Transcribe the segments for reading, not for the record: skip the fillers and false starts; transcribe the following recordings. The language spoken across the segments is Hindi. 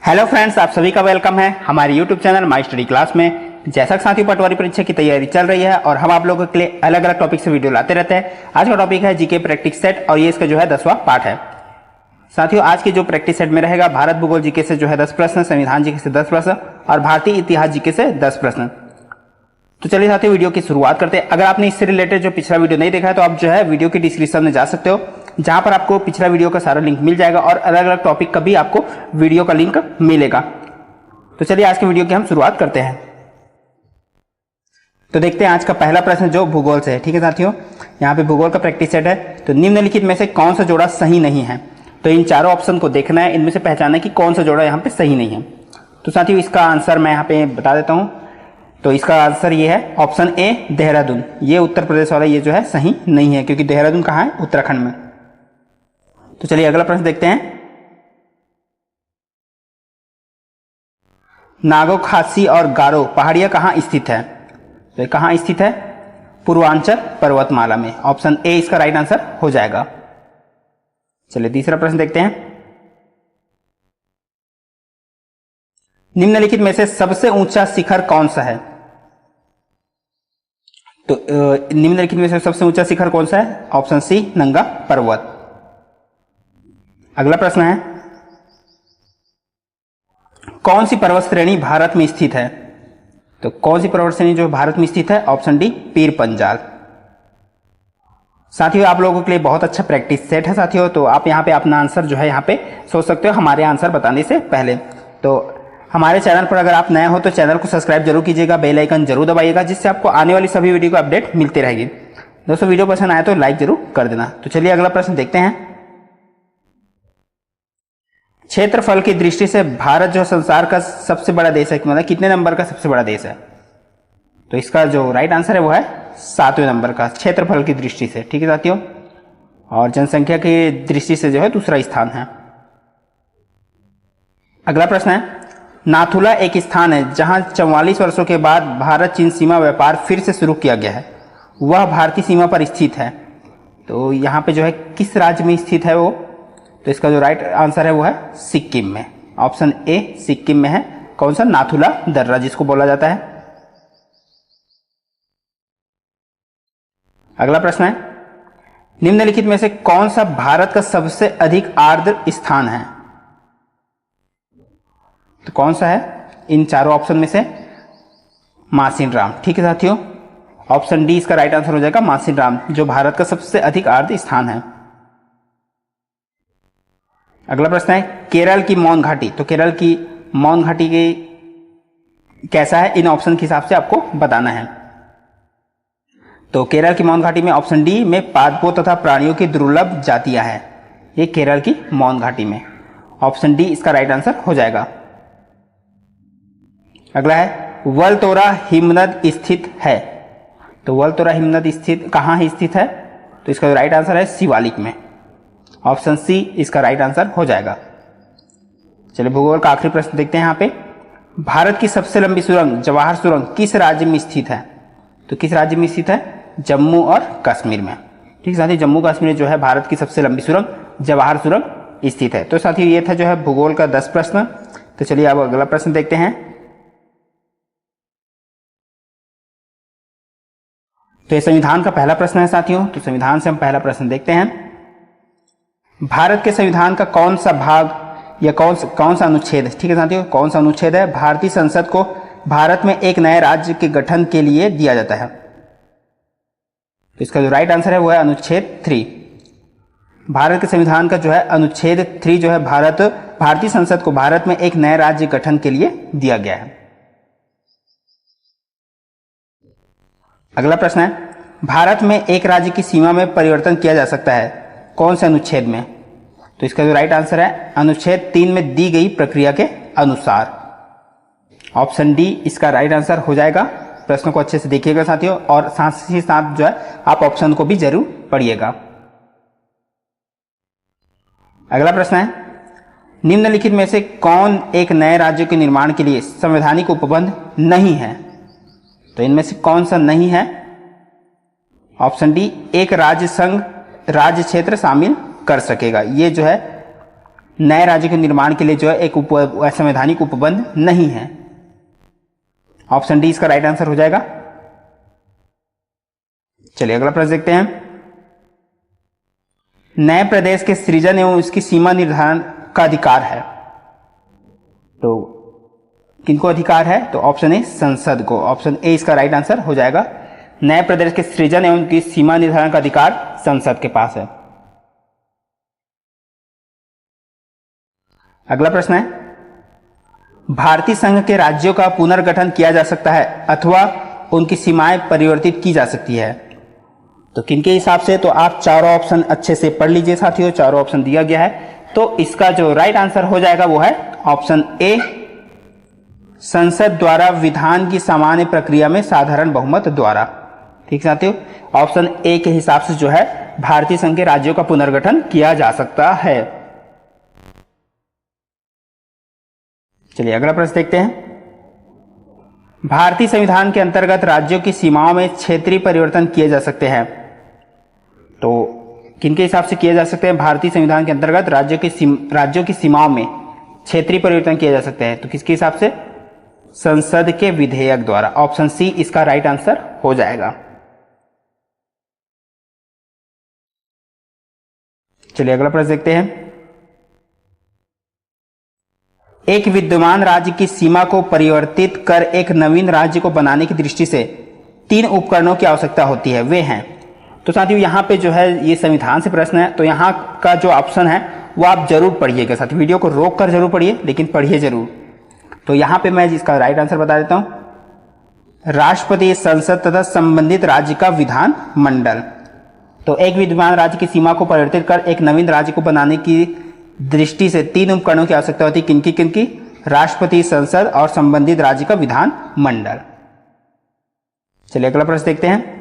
हेलो फ्रेंड्स, आप सभी का वेलकम है हमारे YouTube channel my study class में। जैसा कि साथियों पटवारी परीक्षा की तैयारी चल रही है और हम आप लोगों के लिए अलग अलग टॉपिक से वीडियो लाते रहते हैं। आज का टॉपिक है जीके प्रैक्टिस सेट और ये इसका जो है 10वां पार्ट है। साथियों आज की जो प्रैक्टिस सेट में रहेगा भारत भूगोल जीके से जो है 10 प्रश्न, संविधान जीके से 10 प्रश्न और भारतीय इतिहास जीके से 10 प्रश्न। तो चलिए साथियों वीडियो की शुरुआत करते हैं। अगर आपने इससे रिलेटेड जो पिछला वीडियो नहीं देखा है तो आप जो है वीडियो की डिस्क्रिप्शन में जा सकते हो, जहां पर आपको पिछला वीडियो का सारा लिंक मिल जाएगा और अलग अलग टॉपिक का भी आपको वीडियो का लिंक मिलेगा। तो चलिए आज के वीडियो की हम शुरुआत करते हैं। तो देखते हैं आज का पहला प्रश्न जो भूगोल से है। ठीक है साथियों, यहाँ पे भूगोल का प्रैक्टिस सेट है। तो निम्नलिखित में से कौन सा जोड़ा सही नहीं है? तो इन चारों ऑप्शन को देखना है, इनमें से पहचानना है कि कौन सा जोड़ा यहाँ पे सही नहीं है। तो साथियों इसका आंसर मैं यहाँ पे बता देता हूँ। तो इसका आंसर ये है ऑप्शन ए देहरादून। ये उत्तर प्रदेश वाला ये जो है सही नहीं है, क्योंकि देहरादून कहाँ है? उत्तराखंड में। तो चलिए अगला प्रश्न देखते हैं। नागो, खासी और गारो पहाड़ियां कहाँ स्थित है? तो ये कहाँ स्थित है? पूर्वांचल पर्वतमाला में। ऑप्शन ए इसका राइट आंसर हो जाएगा। चलिए तीसरा प्रश्न देखते हैं। निम्नलिखित में से सबसे ऊंचा शिखर कौन सा है? तो निम्नलिखित में से सबसे ऊंचा शिखर कौन सा है? ऑप्शन सी नंगा पर्वत। अगला प्रश्न है, कौन सी पर्वत श्रेणी भारत में स्थित है? तो कौन सी पर्वत श्रेणी जो भारत में स्थित है? Option D Pir Panjal. साथियों आप लोगों के लिए बहुत अच्छा प्रैक्टिस सेट है साथियों। तो आप यहाँ पे अपना आंसर जो है यहाँ पे सोच सकते हो हमारे आंसर बताने से पहले। तो हमारे चैनल पर अगर आप नए हो तो चैनल को सब्सक्राइब जरूर कीजिएगा, बेल आइकन जरूर दबाइएगा, जिससे आपको आने वाली सभी वीडियो को अपडेट मिलती रहेगी। दोस्तों वीडियो पसंद आए तो लाइक जरूर कर देना। तो चलिए अगला प्रश्न देखते हैं। क्षेत्रफल की दृष्टि से भारत जो संसार का सबसे बड़ा देश है, मतलब कितने नंबर का सबसे बड़ा देश है? तो इसका जो राइट आंसर है वो है 7वें नंबर का क्षेत्रफल की दृष्टि से। ठीक है साथियों, और जनसंख्या की दृष्टि से जो है दूसरा स्थान है। अगला प्रश्न है, नाथुला एक स्थान है जहां 44 वर्षों के बाद भारत चीन सीमा व्यापार फिर से शुरू किया गया है, वह भारतीय सीमा पर स्थित है। तो यहाँ पे जो है किस राज्य में स्थित है वो? तो इसका जो राइट आंसर है वो है सिक्किम में। ऑप्शन ए सिक्किम में है। कौन सा? नाथुला दर्रा जिसको बोला जाता है। अगला प्रश्न है, निम्नलिखित में से कौन सा भारत का सबसे अधिक आर्द्र स्थान है? तो कौन सा है इन चारों ऑप्शन में से? मासिनराम। ठीक है साथियों, ऑप्शन डी इसका राइट आंसर हो जाएगा मासिनराम, जो भारत का सबसे अधिक आर्द्र स्थान है। अगला प्रश्न है, केरल की मौन घाटी। तो केरल की मौन घाटी की कैसा है? इन ऑप्शन के हिसाब से आपको बताना है। तो केरल की मौन घाटी में ऑप्शन डी में पादपों तथा प्राणियों की दुर्लभ जातियां हैं। ये केरल की मौन घाटी में। ऑप्शन डी इसका राइट आंसर हो जाएगा। अगला है, वलतोरा हिमनद स्थित है। तो वलतोरा हिमनद स्थित कहाँ है स्थित है? तो इसका राइट आंसर है शिवालिक में। ऑप्शन सी इसका राइट आंसर हो जाएगा। चलिए भूगोल का आखिरी प्रश्न देखते हैं। यहाँ पे, भारत की सबसे लंबी सुरंग जवाहर सुरंग किस राज्य में स्थित है? तो किस राज्य में स्थित है? जम्मू और कश्मीर में। ठीक साथियों, जम्मू कश्मीर में जो है भारत की सबसे लंबी सुरंग जवाहर सुरंग स्थित है। तो साथियों ये था जो है भूगोल का 10 प्रश्न। तो चलिए अब अगला प्रश्न देखते हैं। तो ये संविधान का पहला प्रश्न है साथियों। तो संविधान से हम पहला प्रश्न देखते हैं। भारत के संविधान का कौन सा भाग या कौन सा अनुच्छेद? ठीक है साथियों, कौन सा अनुच्छेद है भारतीय संसद को भारत में एक नए राज्य के गठन के लिए दिया जाता है? तो इसका जो राइट आंसर है वो है अनुच्छेद 3। भारत के संविधान का जो है अनुच्छेद 3 जो है भारतीय संसद को भारत में एक नए राज्य गठन के लिए दिया गया है। अगला प्रश्न है, भारत में एक राज्य की सीमा में परिवर्तन किया जा सकता है, कौन से अनुच्छेद में? तो इसका जो राइट आंसर है अनुच्छेद 3 में दी गई प्रक्रिया के अनुसार। ऑप्शन डी इसका राइट आंसर हो जाएगा। प्रश्न को अच्छे से देखिएगा साथियों, और साथ ही साथ जो है आप ऑप्शन को भी जरूर पढ़िएगा। अगला प्रश्न है, निम्नलिखित में से कौन एक नए राज्य के निर्माण के लिए संवैधानिक उपबंध नहीं है? तो इनमें से कौन सा नहीं है? ऑप्शन डी एक राज्य संघ राज्य क्षेत्र शामिल कर सकेगा। ये जो है नए राज्य के निर्माण के लिए जो है एक संवैधानिक उपबंध नहीं है। ऑप्शन डी इसका राइट आंसर हो जाएगा। चलिए अगला प्रश्न देखते हैं। नए प्रदेश के सृजन एवं उसकी सीमा निर्धारण का अधिकार है, तो किनको अधिकार है? तो ऑप्शन ए संसद को। ऑप्शन ए इसका राइट आंसर हो जाएगा। नए प्रदेश के सृजन एवं उनकी सीमा निर्धारण का अधिकार संसद के पास है। अगला प्रश्न है, भारतीय संघ के राज्यों का पुनर्गठन किया जा सकता है अथवा उनकी सीमाएं परिवर्तित की जा सकती है, तो किनके हिसाब से? तो आप चारों ऑप्शन अच्छे से पढ़ लीजिए साथियों, चारों ऑप्शन दिया गया है। तो इसका जो राइट आंसर हो जाएगा वो है ऑप्शन ए, संसद द्वारा विधान की सामान्य प्रक्रिया में साधारण बहुमत द्वारा। ठीक साथियों, ऑप्शन ए के हिसाब से जो है भारतीय संघ के राज्यों का पुनर्गठन किया जा सकता है। चलिए अगला प्रश्न देखते हैं। भारतीय संविधान के अंतर्गत राज्यों की सीमाओं में क्षेत्रीय परिवर्तन किए जा सकते हैं, तो किनके हिसाब से किए जा सकते हैं? भारतीय संविधान के अंतर्गत राज्यों की सीमाओं में क्षेत्रीय परिवर्तन किए जा सकते हैं, तो किसके हिसाब से? संसद के विधेयक द्वारा। ऑप्शन सी इसका राइट आंसर हो जाएगा। चलिए अगला प्रश्न देखते हैं। एक विद्यमान राज्य की सीमा को परिवर्तित कर एक नवीन राज्य को बनाने की दृष्टि से 3 उपकरणों की आवश्यकता होती है, वे हैं। तो साथियों यहाँ पे जो है ये संविधान से प्रश्न है, तो यहाँ का जो ऑप्शन है वो आप जरूर पढ़िएगा साथियों, वीडियो को रोक कर जरूर पढ़िए, लेकिन पढ़िए जरूर। तो यहाँ पे मैं इसका राइट आंसर बता देता हूं, राष्ट्रपति, संसद तथा संबंधित राज्य का विधान मंडल। तो एक विद्यमान राज्य की सीमा को परिवर्तित कर एक नवीन राज्य को बनाने की दृष्टि से 3 उपकरणों की आवश्यकता होती है, किनकी किनकी? राष्ट्रपति, संसद और संबंधित राज्य का विधान मंडल। चलिए अगला प्रश्न देखते हैं।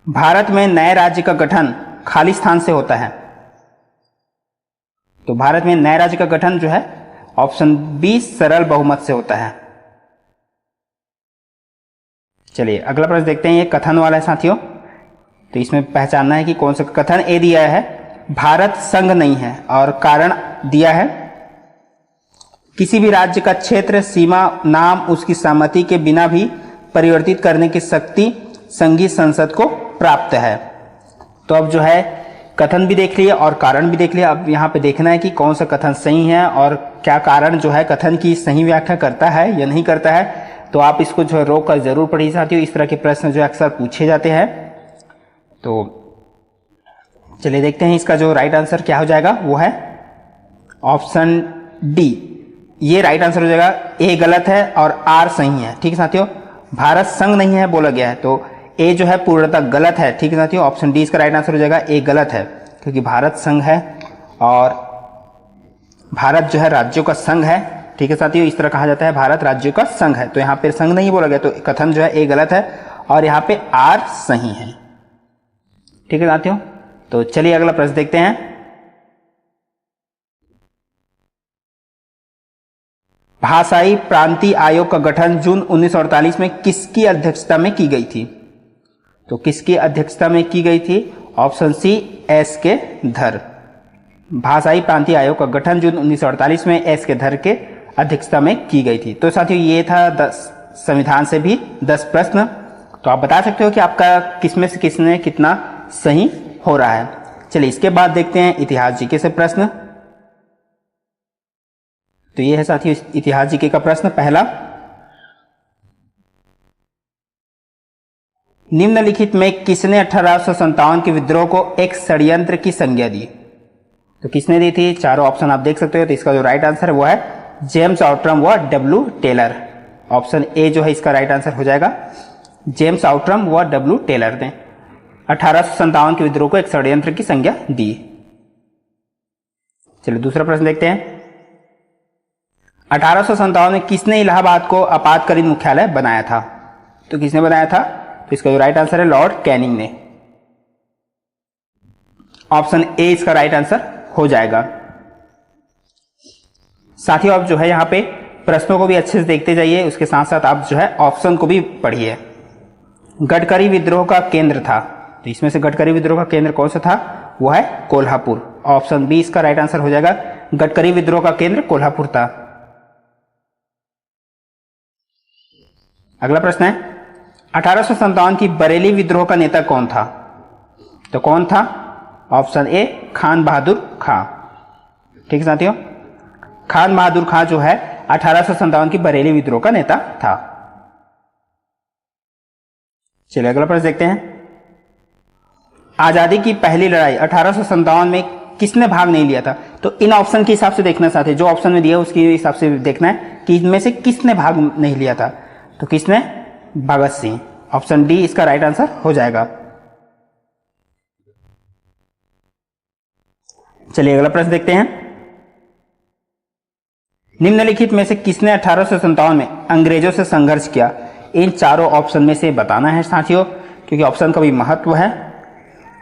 भारत में नए राज्य का गठन खाली स्थान से होता है, तो भारत में नए राज्य का गठन जो है ऑप्शन बी सरल बहुमत से होता है। चलिए अगला प्रश्न देखते हैं। ये कथन वाला है साथियों, तो इसमें पहचानना है कि कौन सा कथन। ए दिया है भारत संघ नहीं है, और कारण दिया है किसी भी राज्य का क्षेत्र, सीमा, नाम उसकी सहमति के बिना भी परिवर्तित करने की शक्ति संघीय संसद को प्राप्त है। तो अब जो है कथन भी देख लिया और कारण भी देख लिया। अब यहाँ पे देखना है कि कौन सा कथन सही है और क्या कारण जो है कथन की सही व्याख्या करता है या नहीं करता है। तो आप इसको जो है रोक कर जरूर पढ़िए साथियों, इस तरह के प्रश्न जो अक्सर पूछे जाते हैं। तो चलिए देखते हैं इसका जो राइट आंसर क्या हो जाएगा, वो है ऑप्शन डी। ये राइट आंसर हो जाएगा। ए गलत है और आर सही है। ठीक है साथियों, भारत संघ नहीं है बोला गया है, तो ए जो है पूर्णतः गलत है। ठीक है साथियों, ऑप्शन डी इसका राइट आंसर हो जाएगा। ए गलत है क्योंकि भारत संघ है और भारत जो है राज्यों का संघ है। ठीक है साथियों, इस तरह कहा जाता है भारत राज्यों का संघ है, तो यहाँ पे संघ नहीं बोला गया, तो कथन जो है ए गलत है और यहाँ पे आर सही है। ठीक है साथियों, तो चलिए अगला प्रश्न देखते हैं। भाषाई प्रांतीय आयोग का गठन जून 1948 में किसकी अध्यक्षता में की गई थी? तो किसकी अध्यक्षता में की गई थी? ऑप्शन सी एस के धर। भाषाई प्रांतीय आयोग का गठन जून 1948 में एस के धर के अध्यक्षता में की गई थी। तो साथियों ये था संविधान से भी 10 प्रश्न। तो आप बता सकते हो कि आपका किसमें से किसने कितना सही हो रहा है। चलिए इसके बाद देखते हैं इतिहास जीके से प्रश्न। तो ये है साथियों इतिहास जीके का प्रश्न पहला। निम्नलिखित में किसने 1857 के विद्रोह को एक षड्यंत्र की संज्ञा दी? तो किसने दी थी? चारों ऑप्शन आप देख सकते हो। तो इसका जो राइट आंसर है वो है जेम्स आउट्रम व डब्ल्यू टेलर। ऑप्शन ए जो है इसका राइट आंसर हो जाएगा। जेम्स आउट्रम व डब्ल्यू टेलर ने 1857 के विद्रोह को एक षड्यंत्र की संज्ञा दी। चलिए दूसरा प्रश्न देखते हैं। 1857 में किसने इलाहाबाद को आपातकालीन मुख्यालय बनाया था? तो किसने बनाया था? तो इसका जो राइट आंसर है लॉर्ड कैनिंग ने। ऑप्शन ए इसका राइट आंसर हो जाएगा। साथियों आप जो है यहाँ पे प्रश्नों को भी अच्छे से देखते जाइए, उसके साथ साथ आप जो है ऑप्शन को भी पढ़िए। गडकरी विद्रोह का केंद्र था, तो इसमें से गडकरी विद्रोह का केंद्र कौन सा था? वो है कोल्हापुर। ऑप्शन बी इसका राइट आंसर हो जाएगा। गडकरी विद्रोह का केंद्र कोल्हापुर था। अगला प्रश्न है 1857 की बरेली विद्रोह का नेता कौन था? तो कौन था? ऑप्शन ए खान बहादुर खां। ठीक है साथियों, खान बहादुर खां जो है 1857 की बरेली विद्रोह का नेता था। चलिए अगला प्रश्न देखते हैं। आजादी की पहली लड़ाई 1857 में किसने भाग नहीं लिया था? तो इन ऑप्शन के हिसाब से देखना साथी, जो ऑप्शन में दिया उसके हिसाब से देखना है कि इनमें से किसने भाग नहीं लिया था। तो किसने? भगत सिंह। ऑप्शन डी इसका राइट आंसर हो जाएगा। चलिए अगला प्रश्न देखते हैं। निम्नलिखित में से किसने 1857 में अंग्रेजों से संघर्ष किया? इन चारों ऑप्शन में से बताना है साथियों, क्योंकि ऑप्शन का भी महत्व है।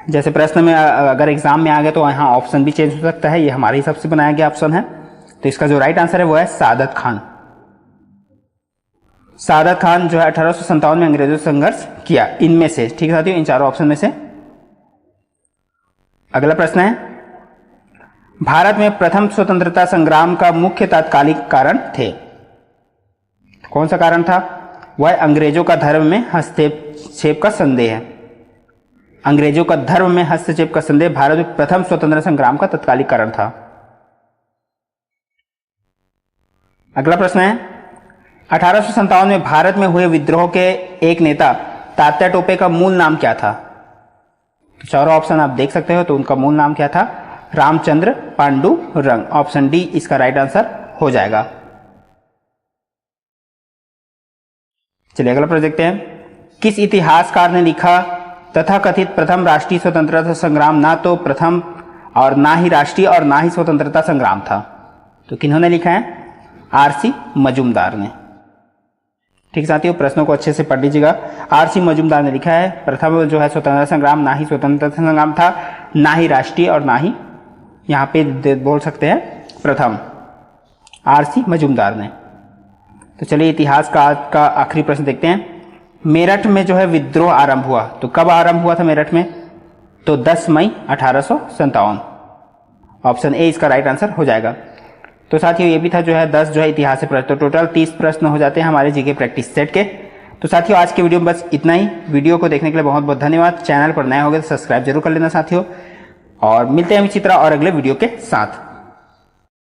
जैसे प्रश्न में अगर एग्जाम में आ गए तो यहाँ ऑप्शन भी चेंज हो सकता है। ये हमारे हिसाब से बनाया गया ऑप्शन है। तो इसका जो राइट आंसर है वो है सादत खान। सादत खान जो है 1857 में अंग्रेजों से संघर्ष किया, इनमें से। ठीक है साथियों, इन चारों ऑप्शन में से। अगला प्रश्न है भारत में प्रथम स्वतंत्रता संग्राम का मुख्य तात्कालिक कारण थे? कौन सा कारण था? वह अंग्रेजों का धर्म में हस्तक्षेप का संदेह है। अंग्रेजों का धर्म में हस्तक्षेप का संदेह भारत में प्रथम स्वतंत्रता संग्राम का तत्कालिक कारण था। अगला प्रश्न है 1857 में भारत में हुए विद्रोह के एक नेता तात्या टोपे का मूल नाम क्या था? चारों ऑप्शन आप देख सकते हो। तो उनका मूल नाम क्या था? रामचंद्र पांडुरंग। ऑप्शन डी इसका राइट आंसर हो जाएगा। चलिए अगला प्रश्न देखते हैं। किस इतिहासकार ने लिखा तथाकथित प्रथम राष्ट्रीय स्वतंत्रता संग्राम ना तो प्रथम और ना ही राष्ट्रीय और ना ही स्वतंत्रता संग्राम था? तो किन्होंने लिखा है? आरसी मजूमदार ने। ठीक साथियों, प्रश्नों को अच्छे से पढ़ लीजिएगा। आरसी मजूमदार ने लिखा है प्रथम जो है स्वतंत्रता संग्राम ना ही स्वतंत्रता संग्राम था, ना ही राष्ट्रीय और ना ही, यहां पे बोल सकते हैं प्रथम, आरसी मजूमदार ने। तो चलिए इतिहास का आखिरी प्रश्न देखते हैं। मेरठ में जो है विद्रोह आरंभ हुआ, तो कब आरंभ हुआ था मेरठ में? तो 10 मई 1857। ऑप्शन ए इसका राइट आंसर हो जाएगा। तो साथियों ये भी था जो है 10 जो है इतिहास से प्रश्न। तो टोटल 30 प्रश्न हो जाते हैं हमारे जीके प्रैक्टिस सेट के। तो साथियों आज के वीडियो में बस इतना ही। वीडियो को देखने के लिए बहुत बहुत धन्यवाद। चैनल पर नए हो गए तो सब्सक्राइब जरूर कर लेना साथियों, और मिलते हैं इसी तरह और अगले वीडियो के साथ।